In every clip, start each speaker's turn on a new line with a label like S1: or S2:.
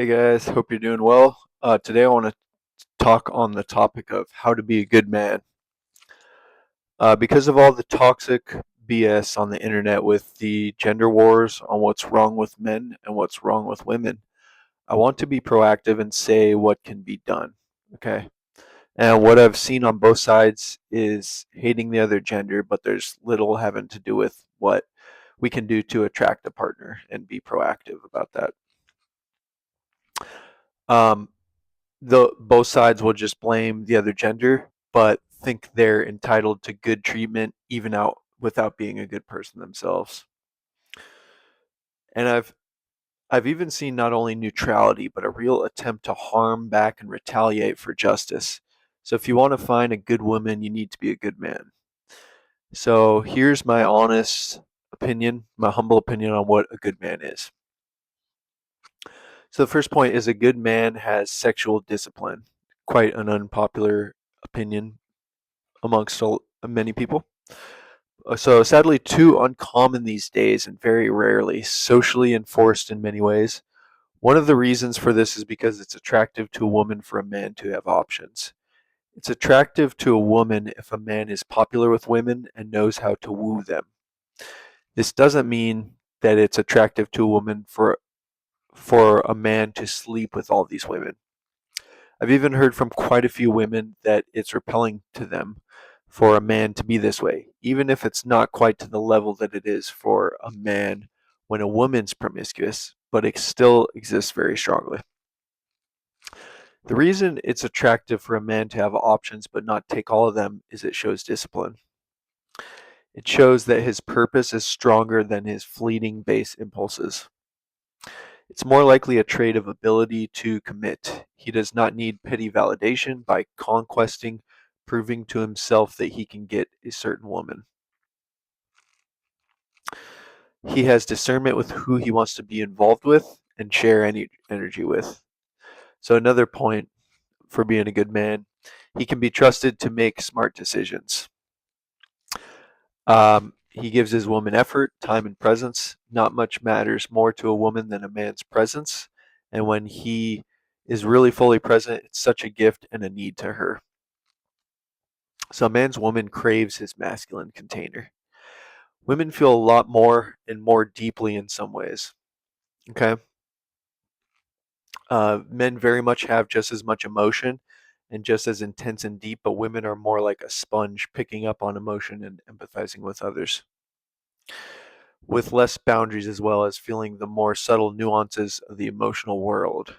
S1: Hey guys, hope you're doing well. Today I want to talk on the topic of how to be a good man. Because of all the toxic BS on the internet with the gender wars on what's wrong with men and what's wrong with women, I want to be proactive and say what can be done. Okay. And what I've seen on both sides is hating the other gender, but there's little having to do with what we can do to attract a partner and be proactive about that. Um, both sides will just blame the other gender, but think they're entitled to good treatment even out without being a good person themselves. And I've even seen not only neutrality, but a real attempt to harm back and retaliate for justice. So if you want to find a good woman, you need to be a good man. So here's my honest opinion, my humble opinion on what a good man is. So the first point is a good man has sexual discipline. Quite an unpopular opinion amongst many people. So sadly, too uncommon these days and very rarely socially enforced in many ways. One of the reasons for this is because it's attractive to a woman for a man to have options. It's attractive to a woman if a man is popular with women and knows how to woo them. This doesn't mean that it's attractive to a woman for a man to sleep with all these women. I've even heard from quite a few women that it's repelling to them for a man to be this way, even if it's not quite to the level that it is for a man when a woman's promiscuous, but it still exists very strongly. The reason it's attractive for a man to have options but not take all of them is it shows discipline. It shows that his purpose is stronger than his fleeting base impulses. It's more likely a trait of ability to commit. He does not need petty validation by conquesting, proving to himself that he can get a certain woman. He has discernment with who he wants to be involved with and share any energy with. So, another point for being a good man, he can be trusted to make smart decisions. He gives his woman effort, time, and presence. Not much matters more to a woman than a man's presence. And when he is really fully present, it's such a gift and a need to her. So a man's woman craves his masculine container. Women feel a lot more and more deeply in some ways. Okay. Men very much have just as much emotion and just as intense and deep, but women are more like a sponge picking up on emotion and empathizing with others, with less boundaries as well as feeling the more subtle nuances of the emotional world,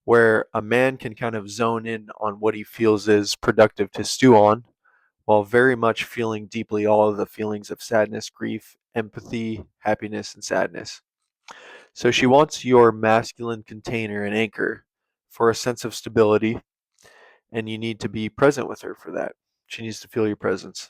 S1: where a man can kind of zone in on what he feels is productive to stew on, while very much feeling deeply all of the feelings of sadness, grief, empathy, happiness, and sadness. So she wants your masculine container and anchor for a sense of stability, and you need to be present with her for that. She needs to feel your presence.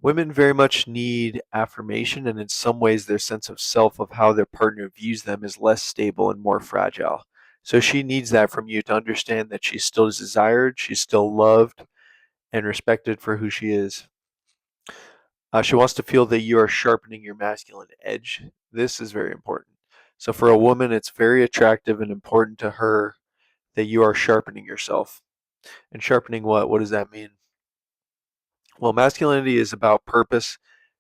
S1: Women very much need affirmation, and in some ways, their sense of self of how their partner views them is less stable and more fragile. So she needs that from you to understand that she's still desired, she's still loved, and respected for who she is. She wants to feel that you are sharpening your masculine edge. This is very important. So for a woman, it's very attractive and important to her that you are sharpening yourself. And sharpening what? What does that mean? Well, masculinity is about purpose,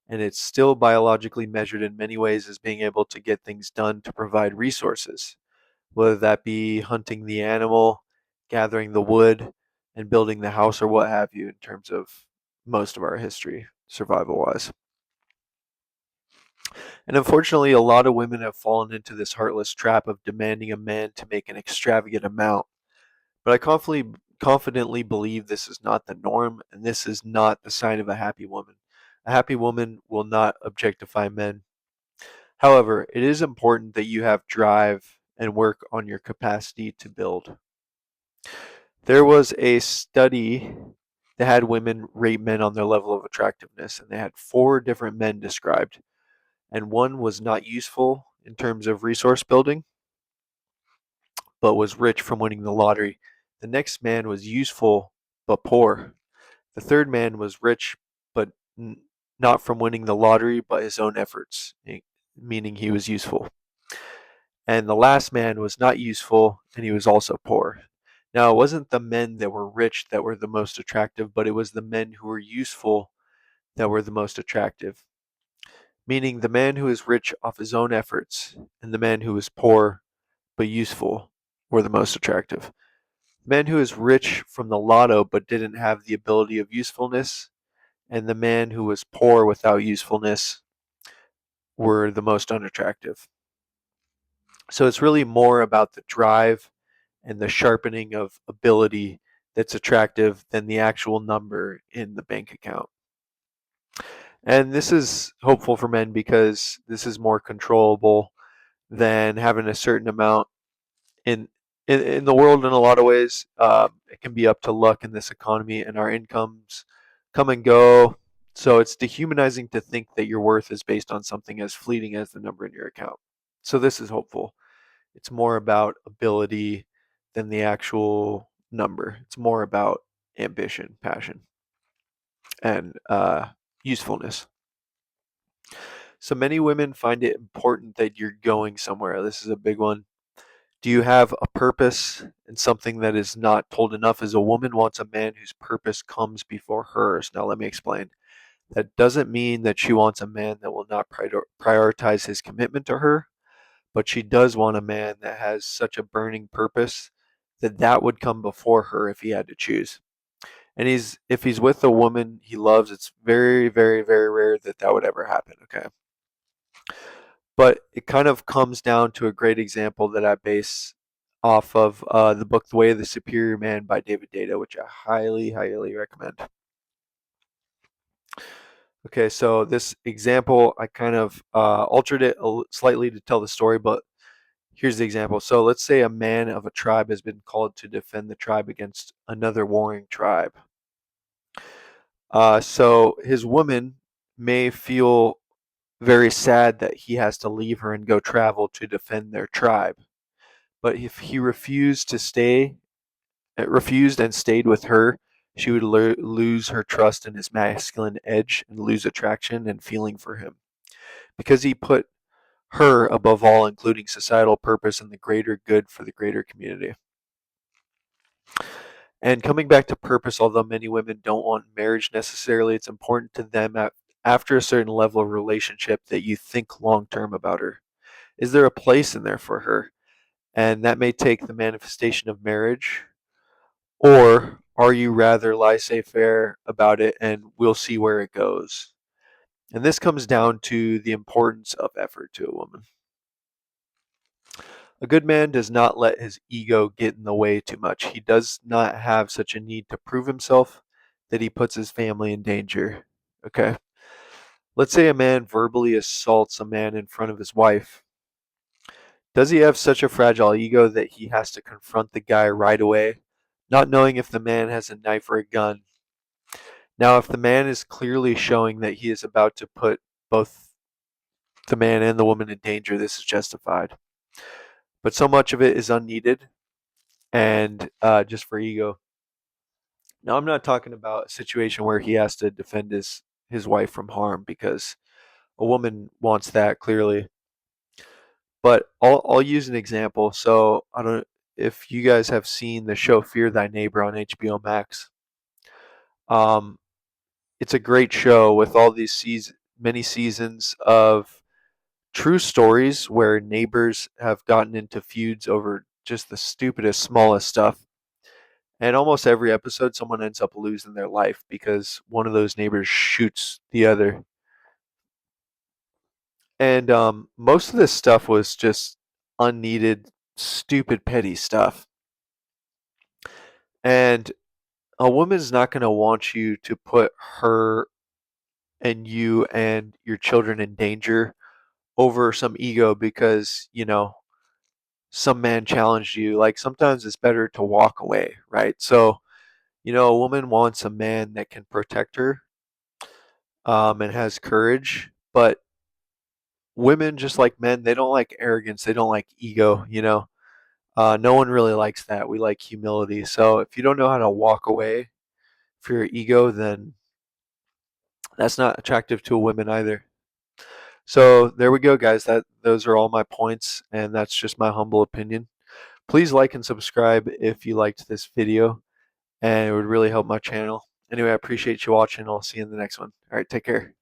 S1: and it's still biologically measured in many ways as being able to get things done to provide resources, whether that be hunting the animal, gathering the wood, and building the house, or what have you, in terms of most of our history, survival wise. And unfortunately, a lot of women have fallen into this heartless trap of demanding a man to make an extravagant amount. But I confidently believe this is not the norm, and this is not the sign of a happy woman. A happy woman will not objectify men. However, it is important that you have drive and work on your capacity to build. There was a study that had women rate men on their level of attractiveness, and they had four different men described. And one was not useful in terms of resource building, but was rich from winning the lottery. The next man was useful but poor. The third man was rich but not from winning the lottery, but his own efforts, meaning he was useful. And the last man was not useful, and he was also poor. Now, it wasn't the men that were rich that were the most attractive, but it was the men who were useful that were the most attractive. Meaning the man who is rich off his own efforts and the man who is poor but useful were the most attractive. The man who is rich from the lotto but didn't have the ability of usefulness, and the man who was poor without usefulness were the most unattractive. So it's really more about the drive and the sharpening of ability that's attractive than the actual number in the bank account. And this is hopeful for men because this is more controllable than having a certain amount in in the world. In a lot of ways, it can be up to luck in this economy, and our incomes come and go. So it's dehumanizing to think that your worth is based on something as fleeting as the number in your account. So this is hopeful. It's more about ability than the actual number. It's more about ambition, passion, and usefulness. So many women find it important that you're going somewhere. This is a big one. Do you have a purpose? And something that is not told enough is a woman wants a man whose purpose comes before hers. Now, let me explain. That doesn't mean that she wants a man that will not prioritize his commitment to her, but she does want a man that has such a burning purpose that that would come before her if he had to choose. And if he's with a woman he loves, it's very, very, very rare that that would ever happen. Okay, but it kind of comes down to a great example that I base off of the book The Way of the Superior Man by David Data, which I highly, highly recommend. Okay, so this example, I kind of altered it slightly to tell the story, but here's the example. So let's say a man of a tribe has been called to defend the tribe against another warring tribe. So his woman may feel very sad that he has to leave her and go travel to defend their tribe. But if he refused and stayed with her, she would lose her trust in his masculine edge and lose attraction and feeling for him. Because he put her above all, including societal purpose and the greater good for the greater community. And coming back to purpose, although many women don't want marriage necessarily, it's important to them after a certain level of relationship that you think long term about her. Is there a place in there for her? And that may take the manifestation of marriage, or are you rather laissez faire about it and we'll see where it goes? And this comes down to the importance of effort to a woman. A good man does not let his ego get in the way too much. He does not have such a need to prove himself that he puts his family in danger. Okay. Let's say a man verbally assaults a man in front of his wife. Does he have such a fragile ego that he has to confront the guy right away, not knowing if the man has a knife or a gun? Now, if the man is clearly showing that he is about to put both the man and the woman in danger, this is justified. But so much of it is unneeded and just for ego. Now, I'm not talking about a situation where he has to defend his wife from harm because a woman wants that clearly. But I'll use an example. So I don't if you guys have seen the show Fear Thy Neighbor on HBO Max. Um, it's a great show with all these many seasons of true stories where neighbors have gotten into feuds over just the stupidest, smallest stuff. And almost every episode, someone ends up losing their life because one of those neighbors shoots the other. And most of this stuff was just unneeded, stupid, petty stuff. And a woman's not going to want you to put her and you and your children in danger over some ego because, some man challenged you. Like sometimes it's better to walk away, right? So, a woman wants a man that can protect her and has courage. But women, just like men, they don't like arrogance. They don't like ego. No one really likes that. We like humility. So if you don't know how to walk away for your ego, then that's not attractive to a woman either. So there we go, guys. Those are all my points, and that's just my humble opinion. Please like and subscribe if you liked this video, and it would really help my channel. Anyway, I appreciate you watching. I'll see you in the next one. All right, take care.